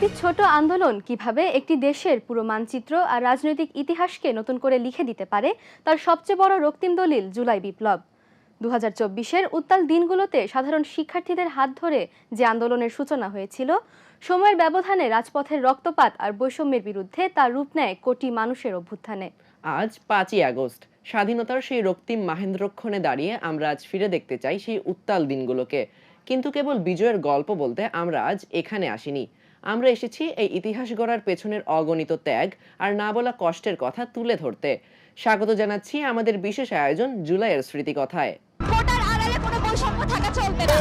একটি ছোট আন্দোলন কিভাবে একটি দেশের পুরো মানচিত্র আর রাজনৈতিক ইতিহাসকে নতুন করে লিখে দিতে পারে তার সবচেয়ে বড় রক্তিম দলিল জুলাই বিপ্লব। 2024-এর উত্তাল দিনগুলোতে সাধারণ শিক্ষার্থীদের হাত ধরে যে আন্দোলনের সূচনা হয়েছিল, সময়ের ব্যবধানে রাজপথের রক্তপাত আর বৈষম্যের বিরুদ্ধে তার রূপ নেয় কোটি মানুষের অভ্যুত্থানে। আজ 5ই আগস্ট স্বাধীনতার সেই রক্তিম মাহেন্দ্রক্ষণে দাঁড়িয়ে আমরা আজ ফিরে দেখতে চাই সেই উত্তাল দিনগুলোকে। কিন্তু কেবল বিজয়ের গল্প বলতে আমরা আজ এখানে আসিনি। আমরা এসেছি এই ইতিহাস গড়ার পেছনের অগণিত ত্যাগ আর না বলা কষ্টের কথা তুলে ধরতে। স্বাগত জানাচ্ছি আমাদের বিশেষ আয়োজন জুলাইয়ের স্মৃতিকথায়। কোটার আড়ালে কোনো বৈষম্য থাকা চলবে না।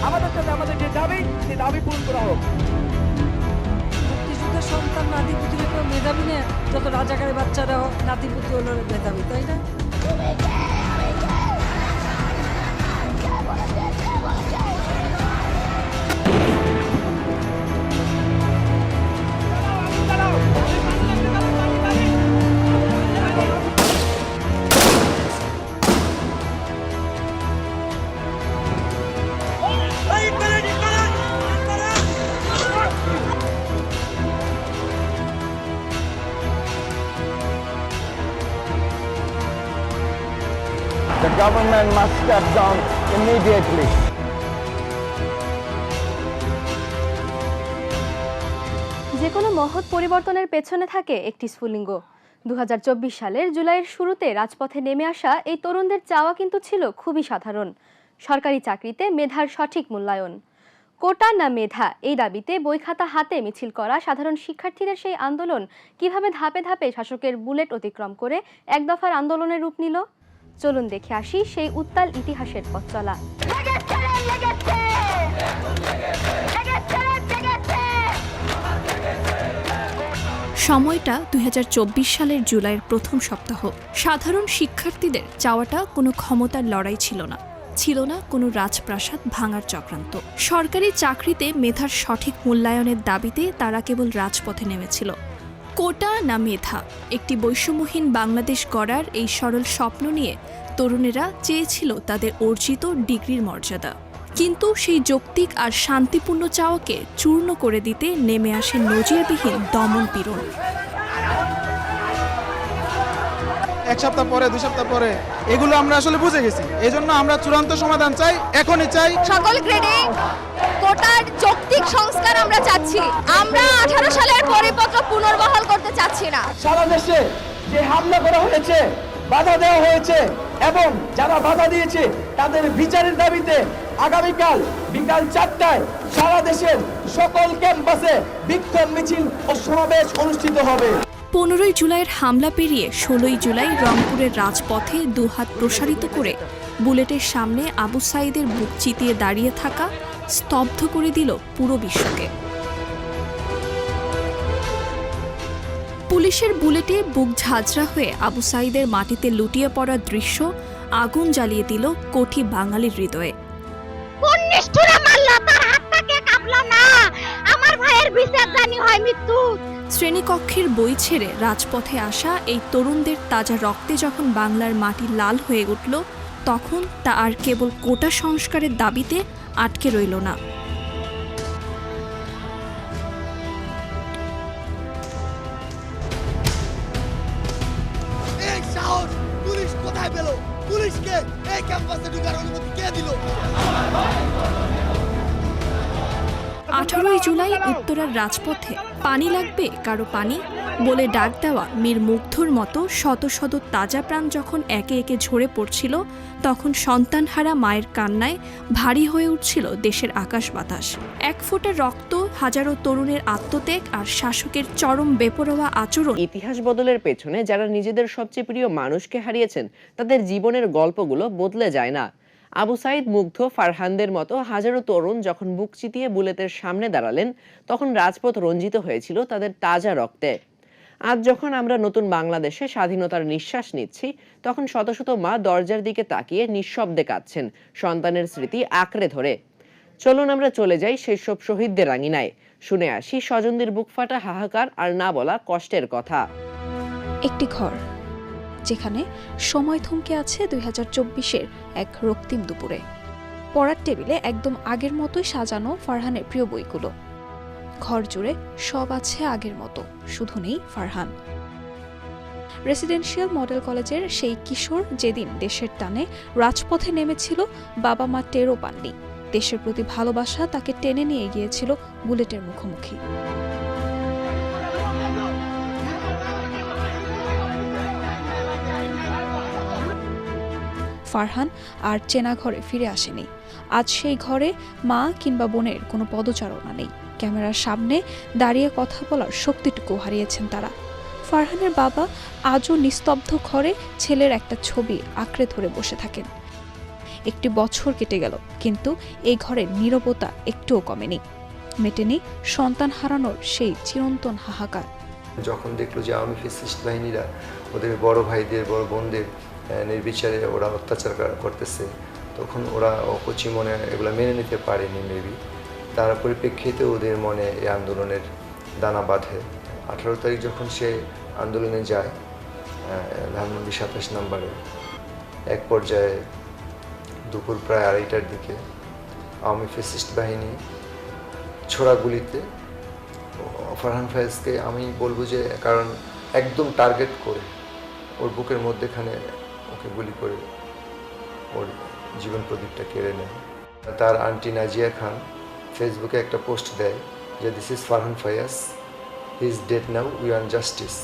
আমাদের সাথে আমাদের যে দাবি সেই দাবি পূরণ করা হোক। মুক্তিযুদ্ধের সন্তান নাতিপুতির কেউ মেধাবী না, যত রাজাকারের বাচ্চারা নাতিপুতি হলো মেধাবী, তাই না? The government must step down immediately. যে কোনো মহৎ পরিবর্তনের পেছনে থাকে একটি স্ফুলিঙ্গ। 2024 সালের জুলাইয়ের শুরুতে রাজপথে নেমে আসা এই তরুণদের চাওয়া কিন্তু ছিল খুবই সাধারণ: সরকারি চাকরিতে মেধার সঠিক মূল্যায়ন। কোটা না মেধা, এই দাবিতে বই খাতা হাতে মিছিল করা সাধারণ শিক্ষার্থীদের সেই আন্দোলন কিভাবে ধাপে ধাপে শাসকের বুলেট অতিক্রম করে এক দফার আন্দোলনের রূপ নিল, চলুন দেখে আসি সেই উত্তাল ইতিহাসের পথ চলা। সময়টা 2024 সালের জুলাইয়ের প্রথম সপ্তাহ। সাধারণ শিক্ষার্থীদের চাওয়াটা কোনো ক্ষমতার লড়াই ছিল না, ছিল না কোনো রাজপ্রাসাদ ভাঙার চক্রান্ত। সরকারি চাকরিতে মেধার সঠিক মূল্যায়নের দাবিতে তারা কেবল রাজপথে নেমেছিল। কোটা না মেধা, একটি বৈষম্যহীন বাংলাদেশ গড়ার এই সরল স্বপ্ন নিয়ে তরুণেরা চেয়েছিল তাদের অর্জিত ডিগ্রির মর্যাদা। কিন্তু সেই যৌক্তিক আর শান্তিপূর্ণ চাওয়াকে চূর্ণ করে দিতে নেমে আসে নজিরবিহীন দমন পীড়ন। এক সপ্তাহ পরে, 2 সপ্তাহ পরে এগুলো আমরা আসলে বুঝে গেছি। এই জন্য আমরা চূড়ান্ত সমাধান চাই, এখনই চাই। সকল গ্রেডে কোটার যৌক্তিক সংস্কার আমরা চাচ্ছি। আমরা 18 সালের পরিপত্র পুনর্বহাল করতে চাচ্ছি না। সারা দেশে যে হামলা করা হয়েছে, বাধা দেওয়া হয়েছে এবং যারা বাধা দিয়েছে তাদের বিচারের দাবিতে আগামীকাল বিকাল 4টায় সারা দেশের সকল ক্যাম্পাসে বিক্ষোভ মিছিল ও সমাবেশ অনুষ্ঠিত হবে। 15ই জুলাইয়ের হামলা পেরিয়ে 16ই জুলাই রংপুরের রাজপথে দুহাত প্রসারিত করে বুলেটের সামনে আবু সাঈদের বুক চিতিয়ে দাঁড়িয়ে থাকা স্তব্ধ করে দিল পুরো বিশ্বকে। পুলিশের বুলেটে বুক ঝাঁঝরা হয়ে আবু সাঈদের মাটিতে লুটিয়ে পড়ার দৃশ্য আগুন জ্বালিয়ে দিল কোটি বাঙালির হৃদয়ে। কোন নিষ্ঠুরে মারল, তার হাতটাকে কাঁপলো না। আমার ভাইয়ের বিচার জানি হয় মৃত্যু। শ্রেণীকক্ষের বই ছেড়ে রাজপথে আসা এই তরুণদের তাজা রক্তে যখন বাংলার মাটি লাল হয়ে উঠল, তখন তা আর কেবল কোটা সংস্কারের দাবিতে আটকে রইল না। এই সাহস পুলিশ কোথায় পেল? পুলিশকে এই ক্যাম্পাসে ঢোকার অনুমতি কে দিল? 18ই জুলাই উত্তরার রাজপথে পানি লাগবে কারো পানি বলে ডাক দেওয়া মীর মুগ্ধর মতো শত শত তাজা প্রাণ যখন একে একে ঝরে পড়ছিল, তখন সন্তানহারা মায়ের কান্নায় ভারী হয়ে উঠছিল দেশের আকাশ বাতাস। এক ফোঁটা রক্ত, হাজারো তরুণের আত্মত্যাগ আর শাসকের চরম বেপরোয়া আচরণ। ইতিহাস বদলের পেছনে যারা নিজেদের সবচেয়ে প্রিয় মানুষকে হারিয়েছেন, তাদের জীবনের গল্পগুলো বদলে যায় না। আবু সাঈদ, মুগ্ধ, ফারহানদের মতো হাজারো তরুণ যখন বুক চিতিয়ে বুলেটের সামনে দাঁড়ালেন, তখন রাজপথ রঞ্জিত হয়েছিল তাদের তাজা রক্তে। আজ যখন আমরা নতুন বাংলাদেশে স্বাধীনতার নিঃশ্বাস নিচ্ছি, তখন শত শত মা দরজার দিকে তাকিয়ে নিঃশব্দে কাঁদছেন সন্তানের স্মৃতি আঁকড়ে ধরে। চলুন আমরা চলে যাই সেই সব শহীদদের আঙিনায়, শুনে আসি স্বজনদের বুক ফাটা হাহাকার আর না বলা কষ্টের কথা। একটি ঘর যেখানে সময় থমকে আছে 2024-এর এক রক্তিম দুপুরে। পড়ার টেবিলে একদম আগের মতোই সাজানো ফারহানের প্রিয় বইগুলো। ঘর জুড়ে সব আছে আগের মতো, শুধু নেই ফারহান। রেসিডেন্সিয়াল মডেল কলেজের সেই কিশোর যেদিন দেশের টানে রাজপথে নেমেছিল, বাবা মা টেরও পাননি। দেশের প্রতি ভালোবাসা তাকে টেনে নিয়ে গিয়েছিল বুলেটের মুখোমুখি। ফারহান আর চেনা ঘরে ফিরে আসেনি। আজ সেই ঘরে মা কিংবা বোনের কোনো পদচারণা নেই। ক্যামেরার সামনে দাঁড়িয়ে কথা বলার শক্তিটুকু হারিয়েছেন তারা। ফারহানের বাবা আজও নিস্তব্ধ ঘরে ছেলের একটা ছবি আঁকড়ে ধরে বসে থাকেন। একটি বছর কেটে গেল, কিন্তু এই ঘরের নীরবতা একটুও কমেনি। মেটেনি সন্তান হারানোর সেই চিরন্তন হাহাকার। যখন দেখলো যে আওয়ামী ফ্যাসিস্ট বাহিনীরা ওদের বড় ভাইদের, বড় বোনদের নির্বিচারে ওরা অত্যাচার করতেছে, তখন ওরা কচি মনে এগুলো মেনে নিতে পারেনি মেবি। তার পরিপ্রেক্ষিতে ওদের মনে এই আন্দোলনের দানা বাঁধে। 18 তারিখ যখন সে আন্দোলনে যায় ধানমন্ডি 27 নম্বরে, এক পর্যায়ে দুপুর প্রায় 2:30টার দিকে আওয়ামী ফ্যাসিস্ট বাহিনী ছোড়া গুলিতে ফারহান ফায়েজকে, আমি বলবো যে কারণ একদম টার্গেট করে ওর বুকের মধ্যেখানে ওকে গুলি করে ওর জীবন প্রদীপটা কেড়ে নেয়। তার আন্টি নাজিয়া খান ফেসবুকে একটা পোস্ট দেয় যে this is Farhan Fayaz, he is dead now, we want justice.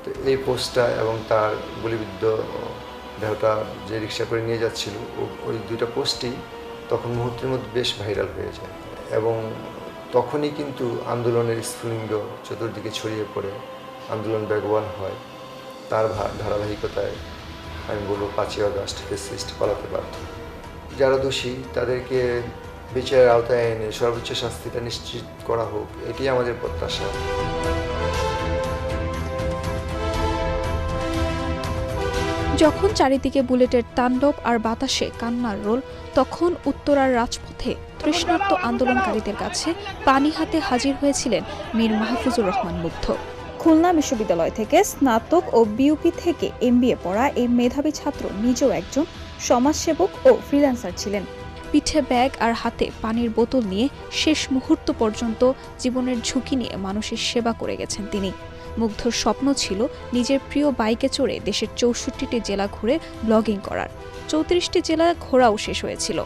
তো এই পোস্টটা এবং তার গুলিবিদ্ধ দেহটা যে রিক্সা করে নিয়ে যাচ্ছিল, ওই দুইটা পোস্টই তখন মুহূর্তের মধ্যে বেশ ভাইরাল হয়ে যায়। এবং তখনই কিন্তু আন্দোলনের স্ফুলিঙ্গ চতুর্দিকে ছড়িয়ে পড়ে আন্দোলন বেগবান হয়। তার ধারাবাহিকতায় আমি বলবো 5ই আগস্ট ফ্যাসিস্ট পালাতে বাধ্য। যারা দোষী তাদেরকে বিচারের আওতায় এনে সর্বোচ্চ শাস্তিটা নিশ্চিত করা হোক, এটি আমাদের প্রত্যাশা। যখন চারিদিকে বুলেটের তাণ্ডব আর বাতাসে কান্নার রোল, তখন উত্তরার রাজপথে তৃষ্ণার্ত আন্দোলনকারীদের কাছে পানি হাতে হাজির হয়েছিলেন মীর মাহফুজুর রহমান মুগ্ধ। খুলনা বিশ্ববিদ্যালয় থেকে স্নাতক ও বিউপি থেকে MBA পড়া এই মেধাবী ছাত্র নিজেও একজন সমাজসেবক ও ফ্রিল্যান্সার ছিলেন। পিঠে ব্যাগ আর হাতে পানির বোতল নিয়ে শেষ মুহূর্ত পর্যন্ত জীবনের ঝুঁকি নিয়ে মানুষের সেবা করে গেছেন তিনি। মুগ্ধর স্বপ্ন ছিল নিজের প্রিয় বাইকে চড়ে দেশের 64টি জেলা ঘুরে ব্লগিং করার। 34টি জেলা ঘোরাও শেষ হয়েছিল,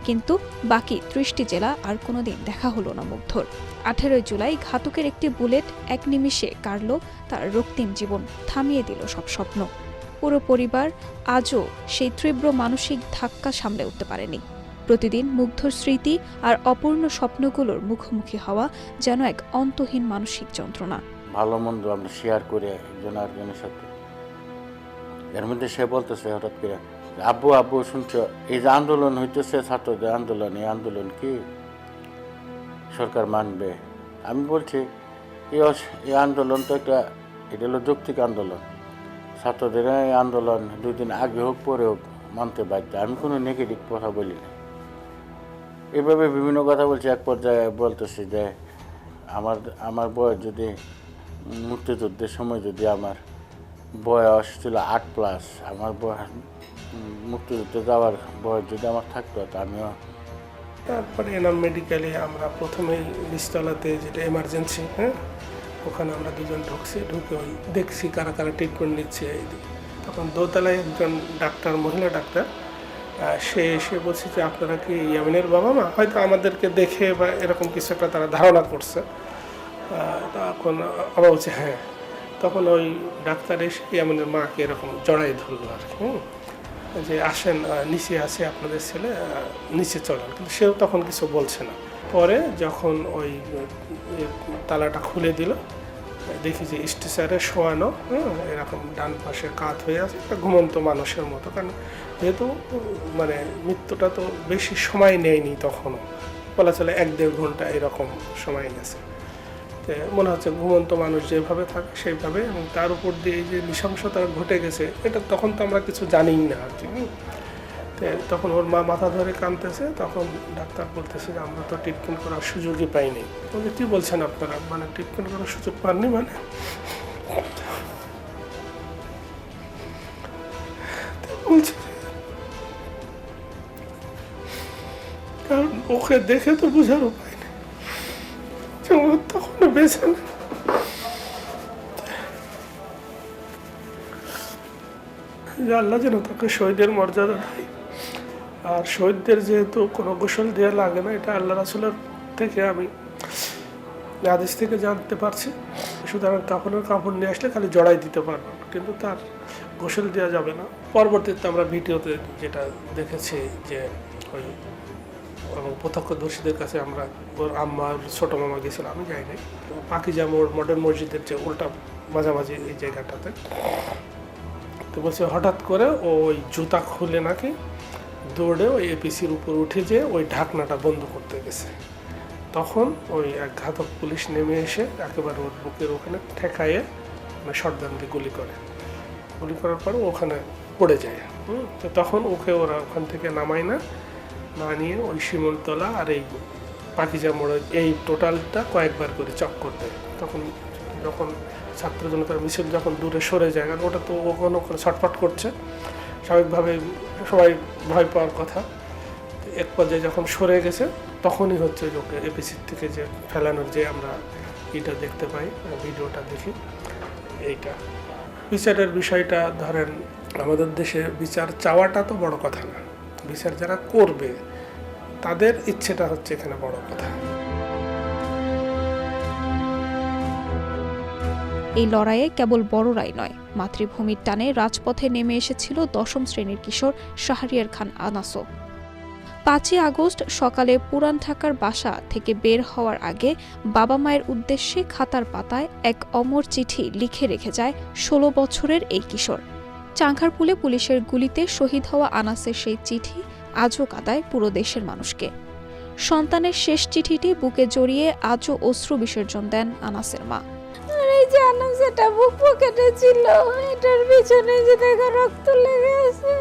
কিন্তু বাকি 30টি জেলা আর কোনোদিন দেখা হলো না মুগ্ধর। 18 জুলাই ঘাতকের একটি বুলেট এক নিমিষে কাড়ল তার রক্তিম জীবন, থামিয়ে দিল সব স্বপ্ন। পুরো পরিবার আজও সেই তীব্র মানসিক ধাক্কা সামলে উঠতে পারেনি। প্রতিদিন মুগ্ধর স্মৃতি আর অপূর্ণ স্বপ্নগুলোর মুখোমুখি হওয়া যেন এক অন্তহীন মানসিক যন্ত্রণা। ভালো মন্দ আমরা শেয়ার করে একজন আরেকজনের সাথে, এর মধ্যে সে বলতেছে হঠাৎ করে, আব্বু আব্বু শুনছো, এই যে আন্দোলন হইতেছে ছাত্রদের আন্দোলন, এই আন্দোলন কি সরকার মানবে? আমি বলছি এই আন্দোলন তো এটা হলো যৌক্তিক আন্দোলন। ছাত্রদের এই আন্দোলন 2 দিন আগে হোক পরে হোক মানতে বাধ্য। আমি কোনো নেগেটিভ কথা বলি না। এভাবে বিভিন্ন কথা বলছি। এক পর্যায়ে বলতেছি যে আমার বয়স যদি মুক্তিযুদ্ধের সময় যদি আমার বয়স ছিল 8+, আমার বয়স মুক্তিযুদ্ধে যাওয়ার বয়স যদি আমার থাকতো তা আমিও। তারপরে এনাম মেডিকেলে আমরা প্রথমেই নিচতলাতে যেটা এমার্জেন্সি, ওখানে আমরা 2 জন ঢুকছি, ঢুকে ওই দেখছি কারা কারা ট্রিটমেন্ট নিচ্ছে। তখন দোতলায় একজন ডাক্তার, মহিলা ডাক্তার, সে এসে বলছে যে আপনারা কি ইয়ামিনের বাবা মা? হয়তো আমাদেরকে দেখে বা এরকম কিছু একটা তারা ধারণা করছে। তখন আবার বলছে হ্যাঁ। তখন ওই ডাক্তার এসে ইয়ামিনের মাকে এরকম জড়াই ধরলো আর কি, যে আসেন নিচে আছে আপনাদের ছেলে, নিচে চলেন। কিন্তু সেও তখন কিছু বলছে না। পরে যখন ওই তালাটা খুলে দিল, দেখি যে স্ট্রেচারে শোয়ানো, এরকম ডান পাশে কাত হয়ে আছে, একটা ঘুমন্ত মানুষের মতো। কারণ যেহেতু মানে মৃত্যুটা তো বেশি সময় নেয়নি, তখনও বলা চলে 1-1.5 ঘন্টা এরকম সময় গেছে। তো মনে হচ্ছে ঘুমন্ত মানুষ যেভাবে থাকে সেইভাবে, এবং তার উপর দিয়ে এই যে নৃশংসতা ঘটে গেছে, এটা তখন তো আমরা কিছু জানিই না আর কি। তো তখন ওর মা মাথা ধরে কাঁদতেছে। তখন ডাক্তার বলতেছে যে আমরা তো ট্রিটমেন্ট করার সুযোগই পাইনি। বলে কী বলছেন আপনারা, মানে ট্রিটমেন্ট করার সুযোগ পাননি? মানে বলছে, কারণ ওকে দেখে তো বোঝার উপায় নেই যে ও তখনও বেঁচে নেই। আল্লাহ যেন তাকে শহীদের মর্যাদা দেয়। আর শহীদদের যেহেতু কোনো গোসল দেওয়া লাগে না, এটা আল্লাহ রাসূলের থেকে আমি হাদিস থেকে জানতে পারছি। সুতরাং কাপড় নিয়ে আসলে খালি জড়াই দিতে পারবো, কিন্তু তার গোসল দেওয়া যাবে না। পরবর্তীতে আমরা ভিডিওতে যেটা দেখেছি যে ওই প্রত্যক্ষদর্শীদের কাছে আমরা, ওর আম্মা ছোট মামা গেছিল, আমি যাই নাই, পাকিজা মোড় মডার্ন মসজিদের যে উল্টা মাঝামাঝি এই জায়গাটাতে, তো বলছে হঠাৎ করে ওই জুতা খুলে নাকি দৌড়ে ওই এপিসির উপর উঠে যেয়ে ওই ঢাকনাটা বন্ধ করতে গেছে। তখন ওই এক ঘাতক পুলিশ নেমে এসে একেবারে ওর বুকের ওখানে ঠেকাইয়ে শটগান দিয়ে গুলি করার পর ওখানে পড়ে যায়। তো তখন ওকে ওরা ওখান থেকে নামায় না নিয়ে ওই শিমুলতলা আর এই পাকিজা মোড়ে এই টোটালটা কয়েকবার করে চক্কর দেয়। তখন যখন ছাত্র জনতার মিছিল যখন দূরে সরে যায়, কারণ ওটা তো ওখানে ছটফট করছে, স্বাভাবিকভাবে সবাই ভয় পাওয়ার কথা। এক পর্যায়ে যখন সরে গেছে তখনই হচ্ছে ওকে এপিসির থেকে যে ফেলানোর যে আমরা এটা দেখতে পাই, ভিডিওটা দেখি। এইটা বিচারের বিষয়টা, ধরেন আমাদের দেশে বিচার চাওয়াটা তো বড় কথা না, বিচার যারা করবে তাদের ইচ্ছেটা হচ্ছে এখানে বড় কথা। এই লড়াইয়ে কেবল বড়রাই নয়, মাতৃভূমির টানে রাজপথে নেমে এসেছিল 10ম শ্রেণীর কিশোর শাহরিয়ার খান আনাসও। 5ই আগস্ট সকালে পুরান ঢাকার বাসা থেকে বের হওয়ার আগে বাবা মায়ের উদ্দেশ্যে খাতার পাতায় এক অমর চিঠি লিখে রেখে যায় 16 বছরের এই কিশোর। চাংখারপুলে পুলিশের গুলিতে শহীদ হওয়া আনাসের সেই চিঠি আজও কাঁদায় পুরো দেশের মানুষকে। সন্তানের শেষ চিঠিটি বুকে জড়িয়ে আজও অশ্রু বিসর্জন দেন আনাসের মা। এই যে আনাস এটা বুক পকেটে ছিল, এটার পিছনে যে দেখা রক্ত লেগে আছে,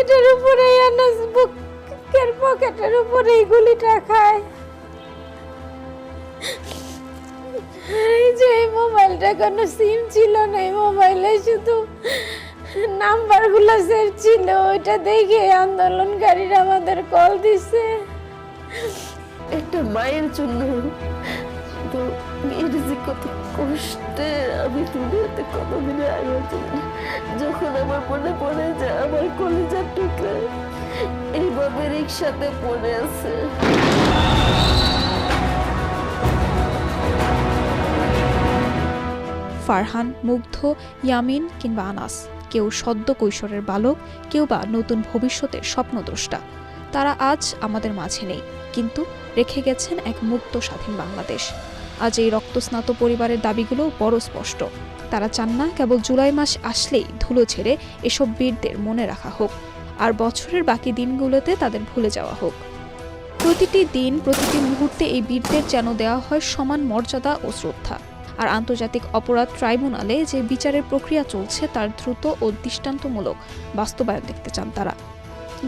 এটার উপরে আনাস বুকের পকেটের উপরে এই গুলিটা খায়। এই যে এই মোবাইলটা কোনো সিম ছিল না, এই মোবাইলে শুধু নাম্বারগুলো সেভ ছিল, ওইটা দেখে আন্দোলনকারীরা আমাদের কল দিছে। একটা মায়ের জন্য তো মেয়ের যে কত কষ্টে আমি দুনিয়াতে কতদিনে আইয়াছি, যখন আমার মনে পড়ে যে আমার কলিজার টুকরা এইভাবে রিক্সাতে পড়ে আছে। ফারহান, মুগ্ধ, ইয়ামিন কিংবা আনাস, কেউ সদ্য কৈশোরের বালক, কেউ বা নতুন ভবিষ্যতের স্বপ্নদ্রষ্টা। তারা আজ আমাদের মাঝে নেই, কিন্তু রেখে গেছেন এক মুক্ত স্বাধীন বাংলাদেশ। আজ এই রক্তস্নাত পরিবারের দাবিগুলো বড় স্পষ্ট। তারা চান না কেবল জুলাই মাস আসলেই ধুলো ছেড়ে এসব বীরদের মনে রাখা হোক, আর বছরের বাকি দিনগুলোতে তাদের ভুলে যাওয়া হোক। প্রতিটি দিন, প্রতিটি মুহূর্তে এই বীরদের যেন দেওয়া হয় সমান মর্যাদা ও শ্রদ্ধা। আর আন্তর্জাতিক অপরাধ ট্রাইব্যুনালে যে বিচারের প্রক্রিয়া চলছে তার দ্রুত ও দৃষ্টান্তমূলক বাস্তবায়ন দেখতে চান তারা।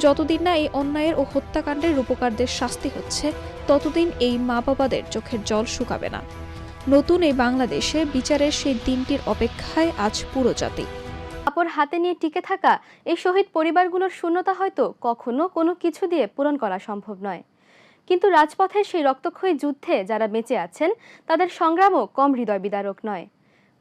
যতদিন না এই অন্যায়ের ও হত্যাকাণ্ডের রূপকারদের শাস্তি হচ্ছে, ততদিন এই মা বাবাদের চোখের জল শুকাবে না। নতুন এই বাংলাদেশে বিচারের সেই দিনটির অপেক্ষায় আজ পুরো জাতি। কাপড় হাতে নিয়ে টিকে থাকা এই শহীদ পরিবারগুলোর শূন্যতা হয়তো কখনো কোনো কিছু দিয়ে পূরণ করা সম্ভব নয়, কিন্তু রাজপথের সেই রক্তক্ষয়ী যুদ্ধে যারা বেঁচে আছেন তাদের সংগ্রামও কম হৃদয় বিদারক নয়।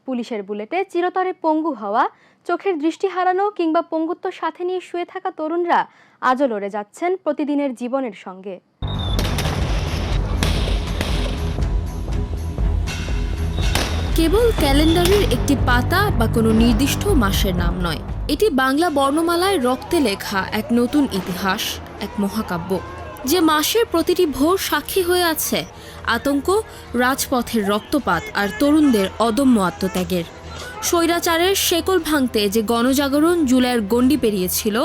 পুলিশের বুলেটে চিরতরে পঙ্গু হওয়া, চোখের দৃষ্টি হারানো কিংবা পঙ্গুত্ব সাথে নিয়ে শুয়ে থাকা তরুণরা আজও লড়ে যাচ্ছেন প্রতিদিনের জীবনের সঙ্গে। কেবল ক্যালেন্ডারের একটি পাতা বা কোনো নির্দিষ্ট মাসের নাম নয়, এটি বাংলা বর্ণমালায় রক্তে লেখা এক নতুন ইতিহাস, এক মহাকাব্য, যে মাসের প্রতিটি ভোর সাক্ষী হয়ে আছে আতঙ্ক, রাজপথের রক্তপাত আর তরুণদের অদম্য আত্মত্যাগের। স্বৈরাচারের শেকল ভাঙতে যে গণজাগরণ জুলাইয়ের গণ্ডি পেরিয়েছিল,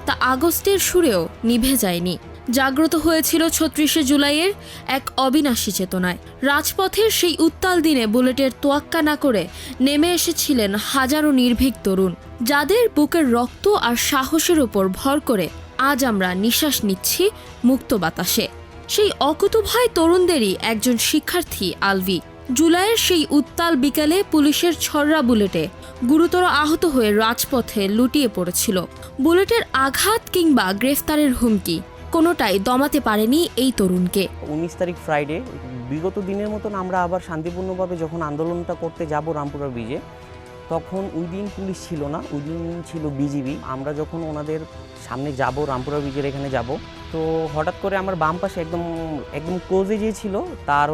তা আগস্টের সুরেও নিভে যায়নি। জাগ্রত হয়েছিল ৩৬শে জুলাইয়ের এক অবিনাশী চেতনায়। রাজপথের সেই উত্তাল দিনে বুলেটের তোয়াক্কা না করে নেমে এসেছিলেন হাজারো নির্ভীক তরুণ, যাদের বুকের রক্ত আর সাহসের উপর ভর করে আজ আমরা নিঃশ্বাস নিচ্ছি মুক্ত বাতাসে। সেই অকুতোভয় তরুণদেরই একজন শিক্ষার্থী আলভি। জুলাইয়ের সেই উত্তাল বিকালে পুলিশের ছররা বুলেটে গুরুতর আহত হয়ে রাজপথে লুটিয়ে পড়েছিল। বুলেটের আঘাত কিংবা গ্রেফতারের হুমকি কোনোটাই দমাতে পারেনি এই তরুণকে। 19 তারিখ ফ্রাইডে বিগত দিনের মতন আমরা আবার শান্তিপূর্ণভাবে যখন আন্দোলনটা করতে যাব রামপুরা ব্রিজে, তখন ওই দিন পুলিশ ছিল না, ওই দিন ছিল বিজিবি। আমরা যখন ওনাদের সামনে যাব, রামপুরা ব্রিজের এখানে যাব, তো হঠাৎ করে আমার বাম পাশে একদম ক্লোজে যে ছিল তার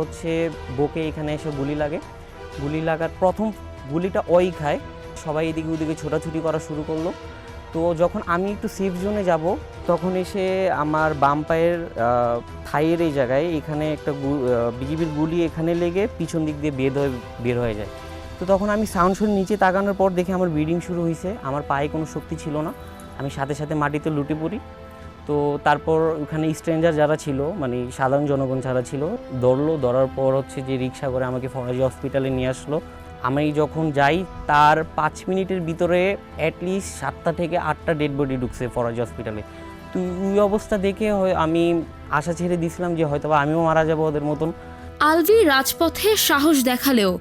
বুকে এখানে এসে গুলি লাগে। গুলি লাগার প্রথম গুলিটা ওই খায়, সবাই এদিকে ওদিকে ছোটাছুটি করা শুরু করলো। তো যখন আমি একটু সেফ জোনে যাব, তখন এসে আমার বাম পায়ের থাইয়ের এই জায়গায় এখানে একটা বিজিবির গুলি এখানে লেগে পিছন দিক দিয়ে বের হয়ে যায়। তো তখন আমি সাউন্ড শুনে নিচে তাকানোর পর দেখে আমার ব্লিডিং শুরু হয়েছে। আমার পায়ে কোনো শক্তি ছিল না, আমি সাথে সাথে মাটিতে লুটে পড়ি। তো তারপর ওখানে স্ট্রেঞ্জার যারা ছিল, মানে সাধারণ জনগণ যারা ছিল, ধরার পর যে রিক্সা করে আমাকে ফরাজি হসপিটালে নিয়ে আসলো। আমি যখন যাই তার 5 মিনিটের ভিতরে অ্যাটলিস্ট 7টা থেকে 8টা ডেড বডি ঢুকছে ফরাজি হসপিটালে। তো ওই অবস্থা দেখে আমি আশা ছেড়ে দিয়েছিলাম যে হয়তো আমিও মারা যাবো ওদের মতন। আলভি রাজপথে সাহস দেখালেও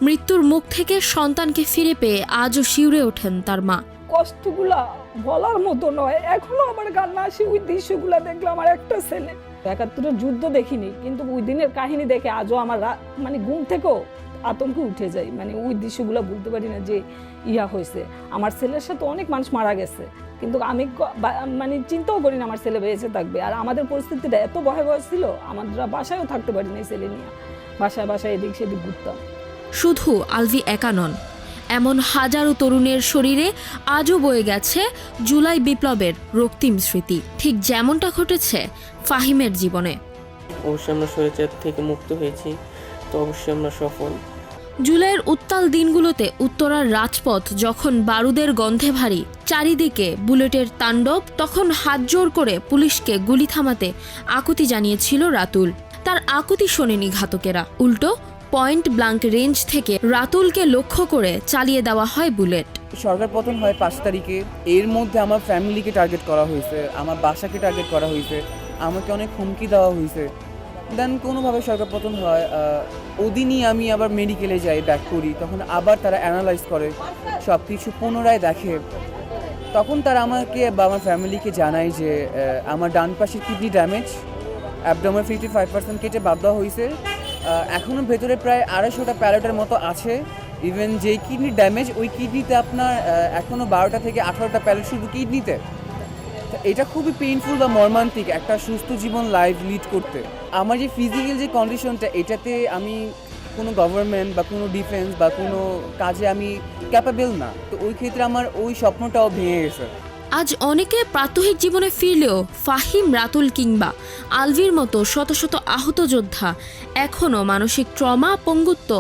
মৃত্যুর মুখ থেকে সন্তানকে ফিরে পেয়ে আজও শিউরে ওঠেন তার মা। কষ্টগুলা বলার মতো নয়, এখনো আমার কান্না আসে ওই দৃশ্যগুলা দেখলে। আমার একটা ছেলে 71-এর যুদ্ধ দেখিনি, কিন্তু ওই দিনের কাহিনী দেখে আজও আমার মানে ঘুম থেকেও আতঙ্ক উঠে যায়। মানে ওই দৃশ্যগুলো বলতে পারি না যে হয়েছে। আমার ছেলের সাথে অনেক মানুষ মারা গেছে, কিন্তু আমি মানে চিন্তাও করি না আমার ছেলে বেঁচে থাকবে। আর আমাদের পরিস্থিতিটা এত ভয়াবহ ছিল, আমরা বাসায়ও থাকতে পারি না ছেলে নিয়ে, বাসায় এদিক সেদিক ঘুরতাম। শুধু আলভি একা নন, এমন হাজারো তরুণের শরীরে আজও বয়ে গেছে জুলাই বিপ্লবের রক্তিম স্মৃতি, ঠিক যেমনটা ঘটেছে ফাহিমের জীবনে। অবশ্যই আমরা স্বৈরাচার থেকে মুক্ত হয়েছি, তো অবশ্যই আমরা সফল। জুলাইয়ের উত্তাল দিনগুলোতে উত্তরার রাজপথ যখন বারুদের গন্ধে ভারী, চারিদিকে বুলেটের তাণ্ডব, তখন হাত জোর করে পুলিশকে গুলি থামাতে আকুতি জানিয়েছিল রাতুল। তার আকুতি শোনেনি ঘাতকেরা, উল্টো পয়েন্ট ব্লাঙ্ক রেঞ্জ থেকে রাতুলকে লক্ষ্য করে চালিয়ে দেওয়া হয় বুলেট। সরকার পতন হয় 5 তারিখে। এর মধ্যে আমার ফ্যামিলিকে টার্গেট করা হয়েছে, আমার বাসাকে টার্গেট করা হয়েছে, আমাকে অনেক হুমকি দেওয়া হয়েছে। দেন কোনোভাবে সরকার পতন হয়। ওদিনই আমি আবার মেডিকেলে যাই, ব্যাক করি, তখন আবার তারা অ্যানালাইজ করে, সব কিছু পুনরায় দেখে। তখন তারা আমাকে বা আমার ফ্যামিলিকে জানায় যে আমার ডান পাশের কিডনি ড্যামেজ, অ্যাবডোমেন 55% কেটে বাদ দেওয়া হয়েছে। এখনও ভেতরে প্রায় 250টা প্যালেটের মতো আছে। ইভেন যেই কিডনি ড্যামেজ, ওই কিডনিতে আপনার এখনও 12টা থেকে 18টা প্যালেট শুধু কিডনিতে। এটা খুবই পেইনফুল বা মর্মান্তিক একটা সুস্থ জীবন লাইফ লিড করতে। আমার যে ফিজিক্যাল যে কন্ডিশনটা, এটাতে আমি কোনো গভর্নমেন্ট বা কোনো ডিফেন্স বা কোনো কাজে আমি ক্যাপাবেল না। তো ওই ক্ষেত্রে আমার ওই স্বপ্নটাও ভেঙে গেছে। আজ অনেকে প্রাত্যহিক জীবনে ফিরলেও ফাহিম, রাতুল কিংবা আলভির মতো শত শত আহত যোদ্ধা এখনও মানসিক ট্রমা, পঙ্গুত্ব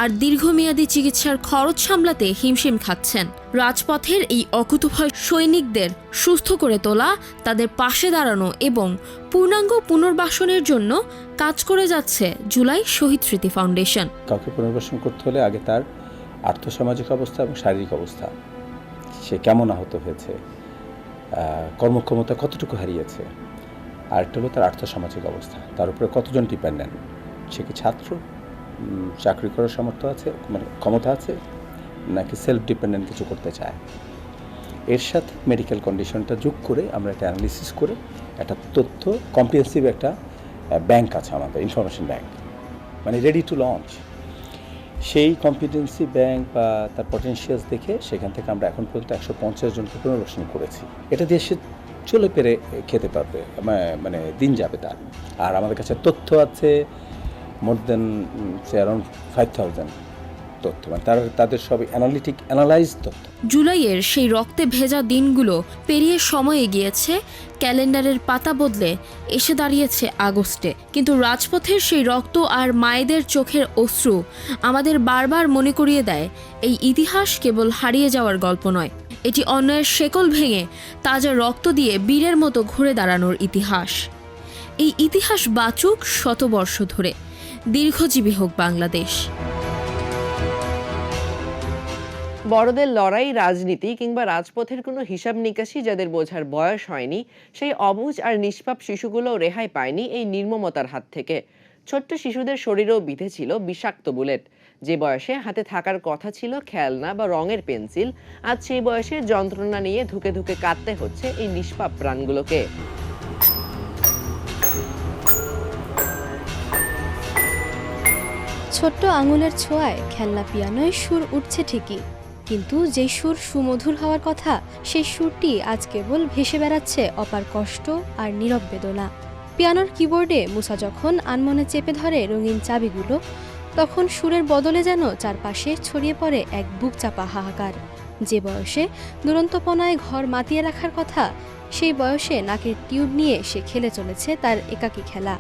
আর দীর্ঘমেয়াদী চিকিৎসার খরচ সামলাতে হিমশিম খাচ্ছেন। রাজপথের এই অকুতভয় সৈনিকদের সুস্থ করে তোলা, তাদের পাশে দাঁড়ানো এবং পূর্ণাঙ্গ পুনর্বাসনের জন্য কাজ করে যাচ্ছে জুলাই শহীদ স্মৃতি ফাউন্ডেশন। কাউকে পুনর্বাসন করতে হলে আগে তার আর্থসামাজিক অবস্থা এবং শারীরিক অবস্থা, সে কেমন আহত হয়েছে, কর্মক্ষমতা কতটুকু হারিয়েছে, আরেকটা হলো তার আর্থসামাজিক অবস্থা, তার উপরে কতজন ডিপেন্ডেন্ট, সে কি ছাত্র, চাকরি করার সামর্থ্য আছে, মানে ক্ষমতা আছে, নাকি সেলফ ডিপেন্ডেন্ট কিছু করতে চায়। এর সাথে মেডিকেল কন্ডিশনটা যোগ করে আমরা একটা অ্যানালিসিস করে একটা তথ্য কম্প্রিহেন্সিভ একটা ব্যাংক আছে আমাদের, ইনফরমেশন ব্যাংক, মানে রেডি টু লঞ্চ। সেই কম্পিটেন্সি ব্যাংক বা তার পটেনশিয়ালস দেখে সেখান থেকে আমরা এখন পর্যন্ত 150 জনকে পুনর্বাসন করেছি। এটা দিয়ে সে চলে পেরে খেতে পারবে, মানে দিন যাবে তার। আর আমাদের কাছে তথ্য আছে মোর দেন অ্যারাউন্ড 5000 তথ্য, মানে তাদের সব অ্যানালাইজ তথ্য। জুলাইয়ের সেই রক্তে ভেজা দিনগুলো পেরিয়ে সময় এগিয়েছে, ক্যালেন্ডারের পাতা বদলে এসে দাঁড়িয়েছে আগস্টে। কিন্তু রাজপথের সেই রক্ত আর মায়েদের চোখের অশ্রু আমাদের বারবার মনে করিয়ে দেয়, এই ইতিহাস কেবল হারিয়ে যাওয়ার গল্প নয়, এটি অন্যায়ের শেকল ভেঙে তাজা রক্ত দিয়ে বীরের মতো ঘুরে দাঁড়ানোর ইতিহাস। এই ইতিহাস বাঁচুক শতবর্ষ ধরে, দীর্ঘজীবী হোক বাংলাদেশ। বড়দের লড়াই, রাজনীতি কিংবা রাজপথের কোনো হিসাব নিকাশি যাদের বোঝার বয়স হয়নি, সেই অবুঝ আর নিষ্পাপ শিশুগুলো রেহাই পায়নি এই নির্মমতার হাত থেকে। ছোট্ট শিশুদের শরীরেও বিঁধেছিল বিষাক্ত বুলেট। যে বয়সে হাতে থাকার কথা ছিল খেলনা বা রঙের পেন্সিল, আজ সেই বয়সে যন্ত্রণা নিয়ে ধুকে ধুকে কাঁদতে হচ্ছে এই নিষ্পাপ প্রাণগুলোকে। ছোট্ট আঙুলের ছোঁয়ায় খেলনা পিয়ানোয় সুর উঠছে ঠিকই, কিন্তু যে সুর সুমধুর হওয়ার কথা সেই সুরটি আজ কেবল ভেসে বেড়াচ্ছে অপার কষ্ট আর নীরব বেদনা। পিয়ানোর কিবোর্ডে মুসা যখন আনমনে চেপে ধরে রঙিন চাবিগুলো, তখন সুরের বদলে যেন চারপাশে ছড়িয়ে পড়ে এক বুক চাপা হাহাকার। যে বয়সে দুরন্তপনায় ঘর মাতিয়ে রাখার কথা, সেই বয়সে নাকের টিউব নিয়ে সে খেলে চলেছে তার একাকী খেলা।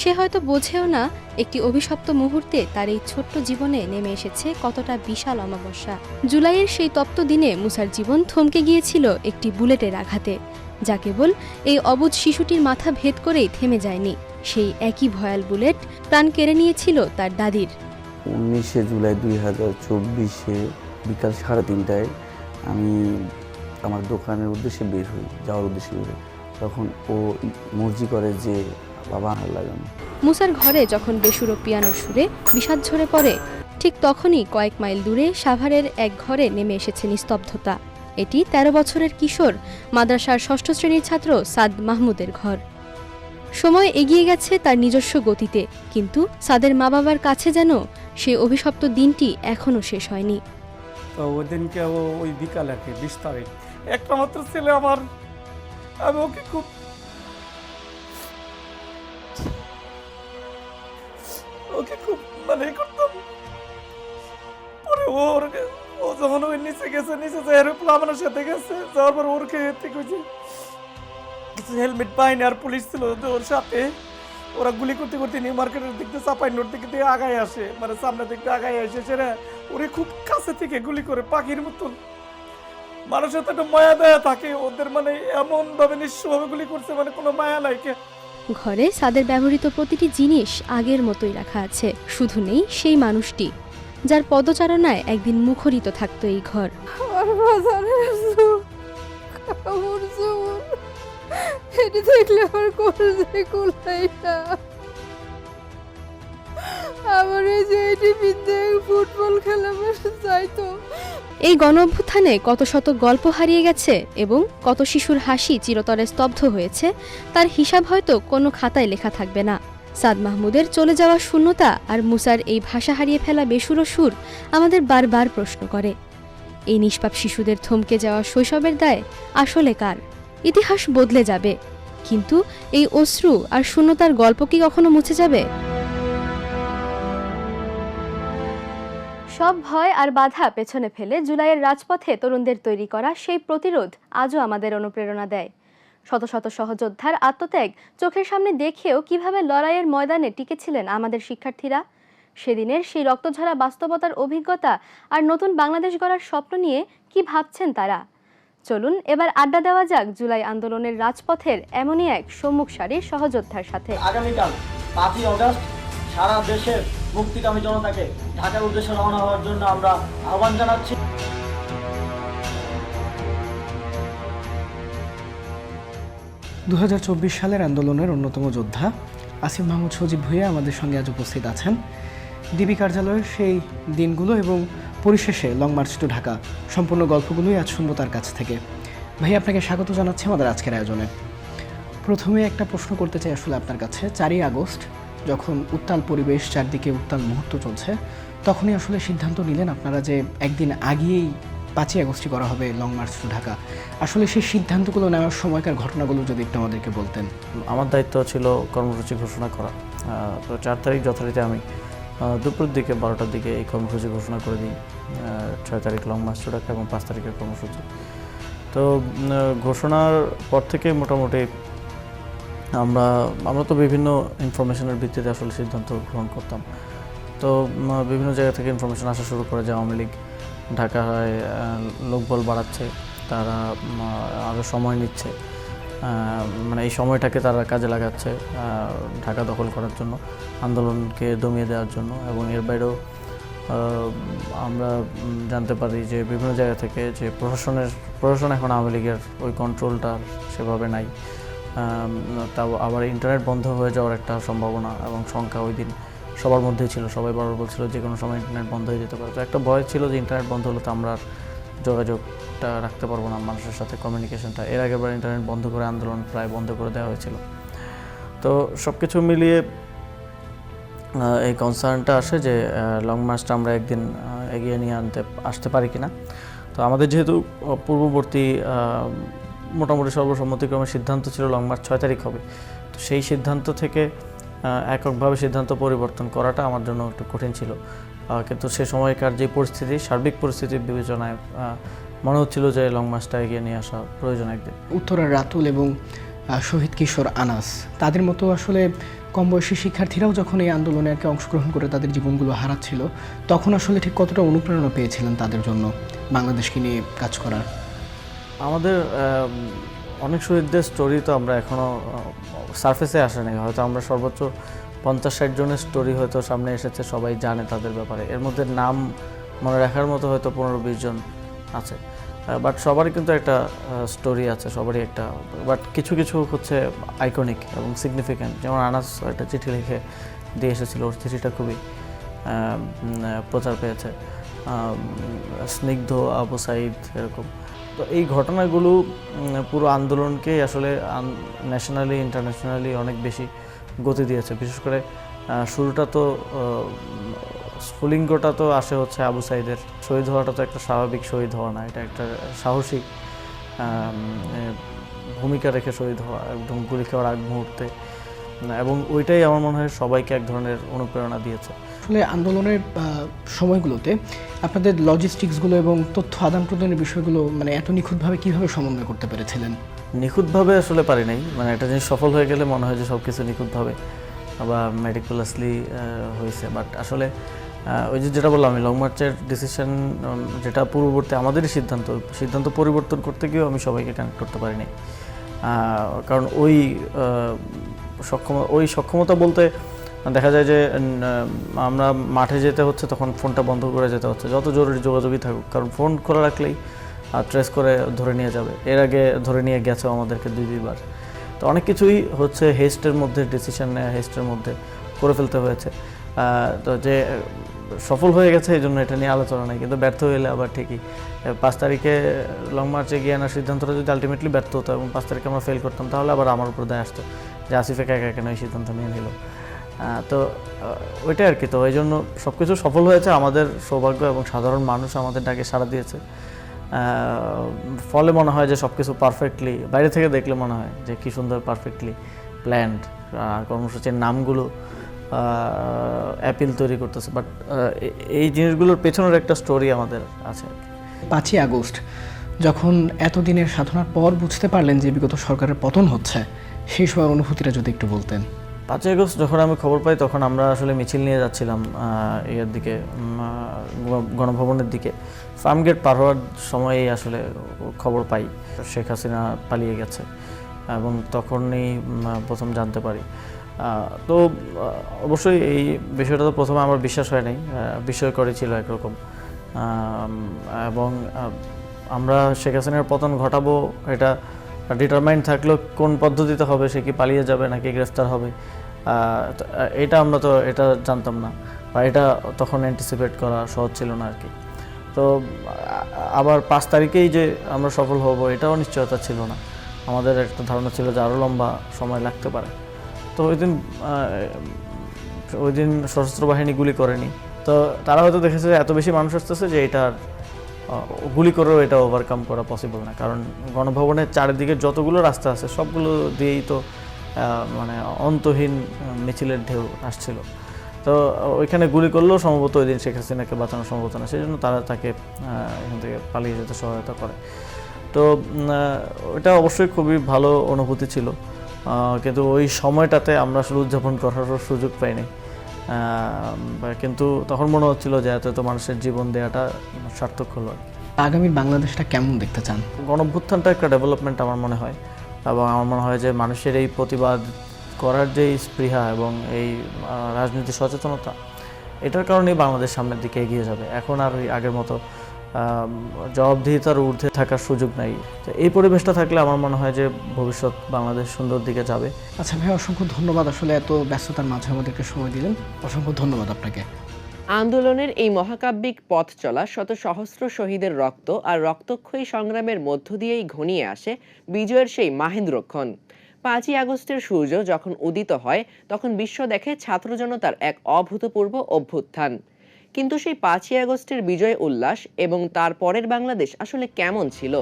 সে হয়তো বোঝেও না একটি অভিশপ্ত মুহূর্তে তার এই ছোট্ট জীবনে নেমে এসেছে কতটা বিশাল অমাবস্যা। জুলাইয়ের সেই তপ্ত দিনে মুসার জীবন থমকে গিয়েছিল একটি বুলেটের আঘাতে, যা কেবল এই অবুঝ শিশুটির মাথা ভেদ করেই থেমে যায়নি। সেই একই ভয়াল বুলেট প্রাণ কেড়ে নিয়েছিল তার দাদির। 19 জুলাই 2024 বিকাল 3:30টায় আমি আমার দোকানের উদ্দেশ্যে বের হই, যাওয়ার উদ্দেশ্যে বের হই। তখন ও মর্জি করে যে বাবা লাগানো। মুসার ঘরে যখন বেসুরো পিয়ানোর সুরে বিষাদ ঝরে পড়ে, ঠিক তখনই কয়েক মাইল দূরে সাভারের এক ঘরে নেমে এসেছে নিস্তব্ধতা। এটি 13 বছরের কিশোর মাদ্রাসার 6ষ্ঠ শ্রেণীর ছাত্র সাদ মাহমুদের ঘর। সময় এগিয়ে গেছে তার নিজস্ব গতিতে, কিন্তু সাদের মা বাবার কাছে যেন সেই অভিশপ্ত দিনটি এখনো শেষ হয়নি। তো ওই দিনকে ওই বিকাল আর কি 20 তারিখ, একটা মাত্র ছেলে আমার, আমি ওকে খুব মানে করতাম। পরে ও যখন ওই নিচে গেছে, নিচে যে এরোপ্লেন আমার সাথে গেছে, যাওয়ার পর ওরকে ঠিক হয়েছে, কিছু হেলমেট পাইনি আর পুলিশ ছিল ওর সাথে। ওরা গুলি করতে করতে নিউ মার্কেটের দিক দিয়ে চাপাই নোট দিকে দিয়ে আগায় আসে, মানে সামনের দিক দিয়ে আগায় আসে। সেটা ওরে খুব কাছে থেকে গুলি করে পাখির মতন। মানুষের তো একটা মায়া দয়া থাকে ওদের, মানে এমন ভাবে নিঃস্বভাবে গুলি করছে, মানে কোনো মায়া নাই। ঘরে সাদের ব্যবহৃত প্রতিটি জিনিস আগের মতোই রাখা আছে, শুধু নেই সেই মানুষটি যার পদচারণায় একদিন মুখরিত থাকতো এই ঘর। এটি দেখলে আমার কলজে কুলাই না। আমার এই যে এটি বিদ্যে ফুটবল খেলা চাইতো। এই গণ অভ্যুত্থানে কত শত গল্প হারিয়ে গেছে এবং কত শিশুর হাসি চিরতরে স্তব্ধ হয়েছে, তার হিসাব হয়তো কোনো খাতায় লেখা থাকবে না। সাদ মাহমুদের চলে যাওয়া শূন্যতা আর মুসার এই ভাষা হারিয়ে ফেলা বেসুরো সুর আমাদের বারবার প্রশ্ন করে, এই নিষ্পাপ শিশুদের থমকে যাওয়া শৈশবের দায় আসলে কার? ইতিহাস বদলে যাবে, কিন্তু এই অশ্রু আর শূন্যতার গল্প কি কখনো মুছে যাবে? সব ভয় আর বাধা পেছনে ফেলে জুলাইয়ের রাজপথে তরুণদের তৈরি করা সেই প্রতিরোধ আজও আমাদের অনুপ্রেরণা দেয়। শত শত সহযোদ্ধার আত্মত্যাগ চোখের সামনে দেখেও কিভাবে লড়াইয়ের ময়দানে টিকেছিলেন আমাদের শিক্ষার্থীরা। সেদিনের সেই রক্তঝরা বাস্তবতার অভিজ্ঞতা আর নতুন বাংলাদেশ গড়ার স্বপ্ন নিয়ে কি ভাবছেন তারা? চলুন এবার আড্ডা দেওয়া যাক জুলাই আন্দোলনের রাজপথের এমনই এক সম্মুখ সারির সহযোদ্ধার সাথে। আগামীকাল 5ই আগস্ট সারা দেশের মুক্তিকামী জনতাকে ঢাকার উদ্দেশ্যে রওনা হওয়ার জন্য আমরা আহ্বান জানাচ্ছি। 2024 সালের আন্দোলনের অন্যতম যোদ্ধা আসিফ মাহমুদ সজীব ভুঁইয়া আমাদের সঙ্গে আজ উপস্থিত আছেন। ডিবি কার্যালয়ের সেই দিনগুলো এবং পরিশেষে লং মার্চ টু ঢাকা সম্পূর্ণ গল্পগুলোই আজ শুনবো তার কাছ থেকে। ভাই, আপনাকে স্বাগত জানাচ্ছি আমাদের আজকের আয়োজনে। প্রথমে একটা প্রশ্ন করতে চাই আসলে আপনার কাছে। 4ই আগস্ট যখন উত্তাল পরিবেশ, চারদিকে উত্তাল মুহূর্ত চলছে, তখনই আসলে সিদ্ধান্ত নিলেন আপনারা যে একদিন আগেই 5ই আগস্টই করা হবে লং মার্চ টু ঢাকা। আসলে সেই সিদ্ধান্তগুলো নেওয়ার সময়কার ঘটনাগুলো যদি একটু আমাদেরকে বলতেন। আমার দায়িত্ব ছিল কর্মসূচি ঘোষণা করা। তো 4 তারিখ যথারীতি আমি দুপুর দিকে 12টার দিকে এই কর্মসূচি ঘোষণা করে দিই। 6 তারিখ লং মার্চ টু ঢাকা এবং 5 তারিখের কর্মসূচি। তো ঘোষণার পর থেকে মোটামুটি আমরা তো বিভিন্ন ইনফরমেশনের ভিত্তিতে আসলে সিদ্ধান্ত গ্রহণ করতাম। তো বিভিন্ন জায়গা থেকে ইনফরমেশন আসা শুরু করে যে আওয়ামী লীগ ঢাকায় লোকবল বাড়াচ্ছে, তারা আরও সময় নিচ্ছে, মানে এই সময়টাকে তারা কাজে লাগাচ্ছে ঢাকা দখল করার জন্য, আন্দোলনকে দমিয়ে দেওয়ার জন্য। এবং এর বাইরেও আমরা জানতে পারি যে বিভিন্ন জায়গা থেকে যে প্রশাসন এখন আওয়ামী লীগের ওই কন্ট্রোলটা সেভাবে নাই। তাও আবার ইন্টারনেট বন্ধ হয়ে যাওয়ার একটা সম্ভাবনা এবং সংখ্যা ওই দিন সবার মধ্যেই ছিল। সবাই বারবার বলছিল যে কোনো সময় ইন্টারনেট বন্ধ হয়ে যেতে পারে। তো একটা ভয় ছিল যে ইন্টারনেট বন্ধ হলে তো আমরা আর যোগাযোগটা রাখতে পারবো না, মানুষের সাথে কমিউনিকেশনটা। এর আগেবার ইন্টারনেট বন্ধ করে আন্দোলন প্রায় বন্ধ করে দেওয়া হয়েছিল। তো সব কিছু মিলিয়ে এই কনসার্নটা আসে যে লং মার্চটা আমরা একদিন এগিয়ে নিয়ে আসতে পারি কিনা। তো আমাদের যেহেতু পূর্ববর্তী মোটামুটি সর্বসম্মতিক্রমে সিদ্ধান্ত ছিল লং মার্চ 6 তারিখ হবে, তো সেই সিদ্ধান্ত থেকে এককভাবে সিদ্ধান্ত পরিবর্তন করাটা আমার জন্য একটু কঠিন ছিল। কিন্তু সে সময়কার যে পরিস্থিতি, সার্বিক পরিস্থিতির বিবেচনায় মনে হচ্ছিল যে লং মার্চটা এগিয়ে নিয়ে আসা প্রয়োজন একদিন। উত্তরার রাতুল এবং শহীদ কিশোর আনাস, তাদের মতো আসলে কম বয়সী শিক্ষার্থীরাও যখন এই আন্দোলনে আর কি অংশগ্রহণ করে তাদের জীবনগুলো হারাচ্ছিল, তখন আসলে ঠিক কতটা অনুপ্রেরণা পেয়েছিলেন তাদের জন্য বাংলাদেশকে নিয়ে কাজ করার? আমাদের অনেক শহীদদের স্টোরি তো আমরা এখনও সারফেসে আসে নাই। হয়তো আমরা সর্বোচ্চ 50-60 জনের স্টোরি হয়তো সামনে এসেছে, সবাই জানে তাদের ব্যাপারে। এর মধ্যে নাম মনে রাখার মতো হয়তো 15-20 জন আছে, বাট সবারই কিন্তু একটা স্টোরি আছে, সবারই একটা। বাট কিছু কিছু হচ্ছে আইকনিক এবং সিগনিফিক্যান্ট। যেমন আনাস একটা চিঠি লিখে দিয়ে এসেছিল, ওর চিঠিটা খুবই প্রচার পেয়েছে। স্নিগ্ধ, আবু সাইদ, এরকম। তো এই ঘটনাগুলো পুরো আন্দোলনকে আসলে ন্যাশনালি ইন্টারন্যাশনালি অনেক বেশি গতি দিয়েছে। বিশেষ করে শুরুটা তো স্ফুলিঙ্গটা তো আসে হচ্ছে আবু সাইদের। শহীদ হওয়াটা তো একটা স্বাভাবিক শহীদ হওয়া না, এটা একটা সাহসী ভূমিকা রেখে শহীদ হওয়া, একদম গুলি খাওয়ার আগ মুহূর্তে। এবং ওইটাই আমার মনে হয় সবাইকে এক ধরনের অনুপ্রেরণা দিয়েছে। আসলে আন্দোলনের সময়গুলোতে আপনাদের লজিস্টিক্সগুলো এবং তথ্য আদান প্রদানের বিষয়গুলো মানে এত নিখুঁতভাবে কীভাবে সমন্বয় করতে পেরেছিলেন? নিখুঁতভাবে আসলে পারি নাই। মানে একটা জিনিস সফল হয়ে গেলে মনে হয় যে সব কিছু নিখুঁতভাবে বা মেটিকুলাসলি হয়েছে, বাট আসলে ওই যেটা বললাম আমি, লং মার্চের ডিসিশন যেটা পূর্ববর্তী আমাদেরই সিদ্ধান্ত পরিবর্তন করতে গিয়েও আমি সবাইকে কানেক্ট করতে পারি নাই। কারণ ওই সক্ষমতা বলতে দেখা যায় যে আমরা মাঠে যেতে হচ্ছে, তখন ফোনটা বন্ধ করে যেতে হচ্ছে, যত জরুরি যোগাযোগই থাকুক, কারণ ফোন খোলা রাখলেই ট্রেস করে ধরে নিয়ে যাবে। এর আগে ধরে নিয়ে গেছে আমাদেরকে 2-2 বার। তো অনেক কিছুই হচ্ছে হেস্টের মধ্যে, ডিসিশন নেওয়া হেস্টের মধ্যে করে ফেলতে হয়েছে। তো যে সফল হয়ে গেছে এই জন্য এটা নিয়ে আলোচনা নেই, কিন্তু ব্যর্থ হইলে আবার ঠিকই 5 তারিখে লং মার্চে গিয়ে আনার সিদ্ধান্তটা যদি আলটিমেটলি ব্যর্থ হতো এবং 5 তারিখে আমরা ফেল করতাম, তাহলে আবার আমার উপর দায় আসতো যে আসিফ একা কেন এই সিদ্ধান্ত নিয়ে নিল। তো ওইটাই আর কি। তো এই জন্য সব কিছু সফল হয়েছে, আমাদের সৌভাগ্য এবং সাধারণ মানুষ আমাদের ডাকে সাড়া দিয়েছে। ফলে মনে হয় যে সব কিছু পারফেক্টলি, বাইরে থেকে দেখলে মনে হয় যে কী সুন্দর পারফেক্টলি প্ল্যান্ড কর্মসূচির নামগুলো অ্যাপিল তৈরি করতেছে। বাট এই জিনিসগুলোর পেছনের একটা স্টোরি আমাদের আছে। 5ই আগস্ট যখন এতদিনের সাধনার পর বুঝতে পারলেন যে বিগত সরকারের পতন হচ্ছে, সেই সময় অনুভূতিটা যদি একটু বলতেন। 5ই আগস্ট যখন আমি খবর পাই, তখন আমরা আসলে মিছিল নিয়ে যাচ্ছিলাম এর দিকে, গণভবনের দিকে। ফার্মগেট পার হওয়ার সময়ই আসলে খবর পাই শেখ হাসিনা পালিয়ে গেছে, এবং তখনই প্রথম জানতে পারি। তো অবশ্যই এই বিষয়টা তো প্রথমে আমার বিশ্বাস হয় নাই, বিস্ময়করই ছিল একরকম। এবং আমরা শেখ হাসিনার পতন ঘটাবো এটা ডিটারমাইন্ড থাকলেও কোন পদ্ধতিতে হবে, সে কি পালিয়ে যাবে নাকি গ্রেফতার হবে, এটা আমরা তো এটা জানতাম না, বা এটা তখন অ্যান্টিসিপেট করা সহজ ছিল না আর কি। তো আবার 5 তারিখেই যে আমরা সফল হব এটাও নিশ্চয়তা ছিল না। আমাদের একটা ধারণা ছিল যে আরও লম্বা সময় লাগতে পারে। তো ওই দিন সশস্ত্র বাহিনী গুলি করেনি। তো তারা হয়তো দেখেছে এত বেশি মানুষ আসতেছে যে এটা গুলি করেও এটা ওভারকাম করা পসিবল না, কারণ গণভবনের চারিদিকে যতগুলো রাস্তা আছে সবগুলো দিয়েই তো মানে অন্তহীন মিছিলের ঢেউ আসছিল। তো ওইখানে গুলি করলেও সম্ভবত ওই দিন শেখ হাসিনাকে বাঁচানো সম্ভব না, সেই জন্য তারা তাকে এখান থেকে পালিয়ে যেতে সহায়তা করে। তো ওটা অবশ্যই খুবই ভালো অনুভূতি ছিল, কিন্তু ওই সময়টাতে আমরা আসলে উদযাপন করার সুযোগ পাইনি। কিন্তু তখন মনে হচ্ছিল যে এত মানুষের জীবন দেওয়াটা সার্থক হলো। আগামী বাংলাদেশটা কেমন দেখতে চান? গণঅভ্যুত্থানটা একটা ডেভেলপমেন্ট আমার মনে হয়, এবং আমার মনে হয় যে মানুষের এই প্রতিবাদ করার যে স্পৃহা এবং এই রাজনীতি সচেতনতা, এটার কারণেই বাংলাদেশ সামনের দিকে এগিয়ে যাবে। এখন আর ওই আগের মতো জবাবদিহিতার ঊর্ধ্বে থাকার সুযোগ নাই। তো এই পরিবেশটা থাকলে আমার মনে হয় যে ভবিষ্যৎ বাংলাদেশ সুন্দর দিকে যাবে। আচ্ছা ভাই, অসংখ্য ধন্যবাদ, আসলে এত ব্যস্ততার মাঝে আমাদেরকে সময় দিলেন, অসংখ্য ধন্যবাদ আপনাকে। আন্দোলনের এই মহাকাব্যিক পথ চলা শত সহস্র শহীদের রক্ত আর রক্তক্ষয়ী সংগ্রামের মধ্য দিয়েই ঘনিয়ে আসে বিজয়ের সেই মাহেন্দ্রক্ষণ। 5ই আগস্টের সূর্য যখন উদিত হয় তখন বিশ্ব দেখে ছাত্র জনতার এক অভূতপূর্ব অভ্যুত্থান। কিন্তু সেই 5ই আগস্টের বিজয় উল্লাস এবং তার পরের বাংলাদেশ আসলে কেমন ছিল?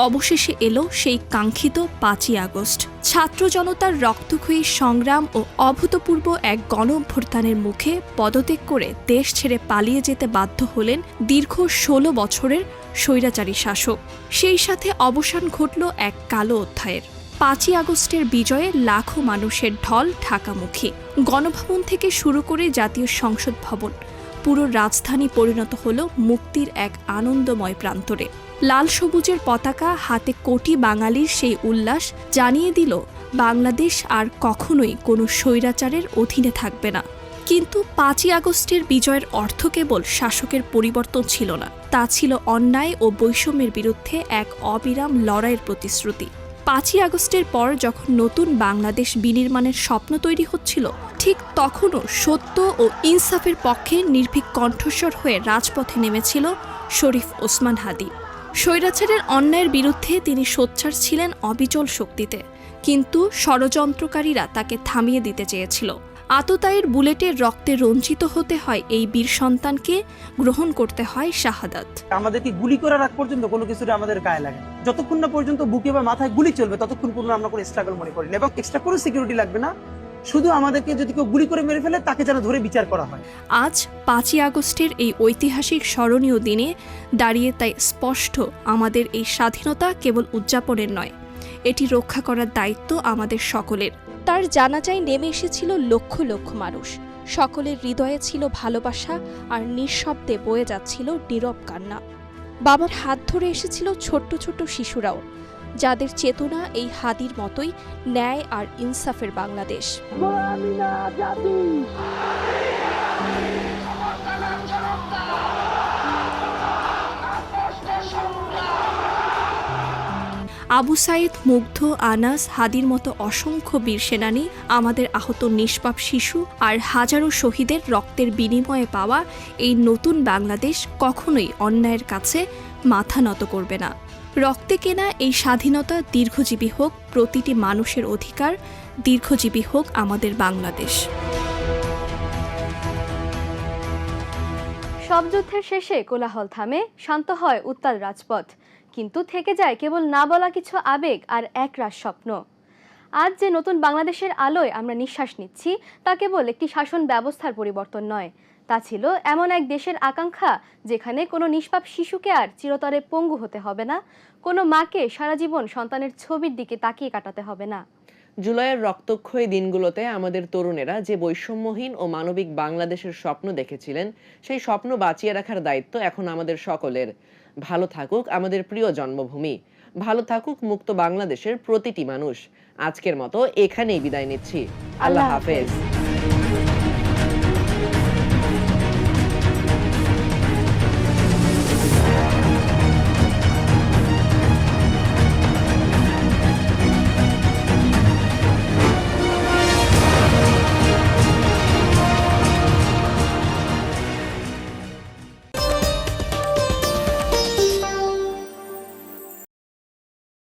অবশেষে এলো সেই কাঙ্ক্ষিত 5ই আগস্ট। ছাত্র জনতার রক্তক্ষয়ী সংগ্রাম ও অভূতপূর্ব এক গণ অভ্যুত্থানের মুখে পদত্যাগ করে দেশ ছেড়ে পালিয়ে যেতে বাধ্য হলেন দীর্ঘ 16 বছরের স্বৈরাচারী শাসক। সেই সাথে অবসান ঘটল এক কালো অধ্যায়ের। 5ই আগস্টের বিজয়ে লাখো মানুষের ঢল ঢাকামুখী। গণভবন থেকে শুরু করে জাতীয় সংসদ ভবন, পুরো রাজধানী পরিণত হল মুক্তির এক আনন্দময় প্রান্তরে। লাল সবুজের পতাকা হাতে কোটি বাঙালির সেই উল্লাস জানিয়ে দিল বাংলাদেশ আর কখনোই কোনো স্বৈরাচারের অধীনে থাকবে না। কিন্তু 5ই আগস্টের বিজয়ের অর্থ কেবল শাসকের পরিবর্তন ছিল না, তা ছিল অন্যায় ও বৈষম্যের বিরুদ্ধে এক অবিরাম লড়াইয়ের প্রতিশ্রুতি। 5ই আগস্টের পর যখন নতুন বাংলাদেশ বিনির্মাণের স্বপ্ন তৈরি হচ্ছিল, ঠিক তখনও সত্য ও ইনসাফের পক্ষে নির্ভীক কণ্ঠস্বর হয়ে রাজপথে নেমেছিল শরীফ ওসমান হাদি। স্বৈরাচারের অন্যায়ের বিরুদ্ধে তিনি সোচ্চার ছিলেন অবিচল শক্তিতে, কিন্তু ষড়যন্ত্রকারীরা তাকে থামিয়ে দিতে চেয়েছিল। আততায়ীর বুলেটে রক্তে রঞ্জিত হতে হয় এই বীর সন্তানকে, গ্রহণ করতে হয় শাহাদাত। আমাদেরকে গুলি করার আগ পর্যন্ত কোনো কিছুটা আমাদের গায়ে লাগে না। যতক্ষণ না পর্যন্ত বুকে বা মাথায় গুলি চলবে ততক্ষণ পর্যন্ত আমরা কোনো স্ট্রাগল মনে করি না, এবং এক্সট্রা কোনো সিকিউরিটি লাগবে না। শুধু আমাদেরকে যদি কেউ গুলি করে মেরে ফেলে তাকে যেন ধরে বিচার করা হয়। আজ 5ই আগস্টের এই ঐতিহাসিক স্মরণীয় দিনে দাঁড়িয়ে তাই স্পষ্ট, আমাদের এই স্বাধীনতা কেবল উদযাপনের নয়, এটি রক্ষা করার দায়িত্ব আমাদের সকলের। তার জানাজায় নেমে এসেছিল লক্ষ লক্ষ মানুষ। সকলের হৃদয়ে ছিল ভালোবাসা, আর নিঃশব্দে বয়ে যাচ্ছিল নীরব কান্না। বাবার হাত ধরে এসেছিল ছোট্ট ছোট্ট শিশুরাও, যাদের চেতনা এই হাদির মতোই ন্যায় আর ইনসাফের বাংলাদেশ। আবু সাইদ, মুগ্ধ, আনাস, হাদির মতো অসংখ্য বীর সেনানী, আমাদের আহত নিষ্পাপ শিশু আর হাজারো শহীদের রক্তের বিনিময়ে পাওয়া এই নতুন বাংলাদেশ কখনোই অন্যায়ের কাছে মাথা নত করবে না। রক্তে কেনা এই স্বাধীনতা দীর্ঘজীবী হোক প্রতিটি মানুষের অধিকার, দীর্ঘজীবী হোক আমাদের বাংলাদেশ। সব যুদ্ধের শেষে কোলাহল থামে, শান্ত হয় উত্তাল রাজপথ, কিন্তু থেকে যায় কেবল না বলা কিছু আবেগ আর একরাশ স্বপ্ন। আজ যে নতুন বাংলাদেশের আলোয় আমরা নিঃশ্বাস নিচ্ছি, তা কেবল একটি শাসন ব্যবস্থার পরিবর্তন নয়, তা ছিল এমন এক দেশের আকাঙ্ক্ষা যেখানে কোনো নিষ্পাপ শিশুকে আর চিরতরে পঙ্গু হতে হবে না, কোনো মাকে সারা জীবন সন্তানের ছবির দিকে তাকিয়ে কাটাতে হবে না। জুলাইয়ের রক্তক্ষয়ী দিনগুলোতে আমাদের তরুণেরা যে বৈষম্যহীন ও মানবিক বাংলাদেশের স্বপ্ন দেখেছিলেন, সেই স্বপ্ন বাঁচিয়ে রাখার দায়িত্ব এখন আমাদের সকলের। ভালো থাকুক আমাদের প্রিয় জন্মভূমি, ভালো থাকুক মুক্ত বাংলাদেশের প্রতিটি মানুষ। আজকের মতো এখানেই বিদায় নিচ্ছি। আল্লাহ হাফেজ।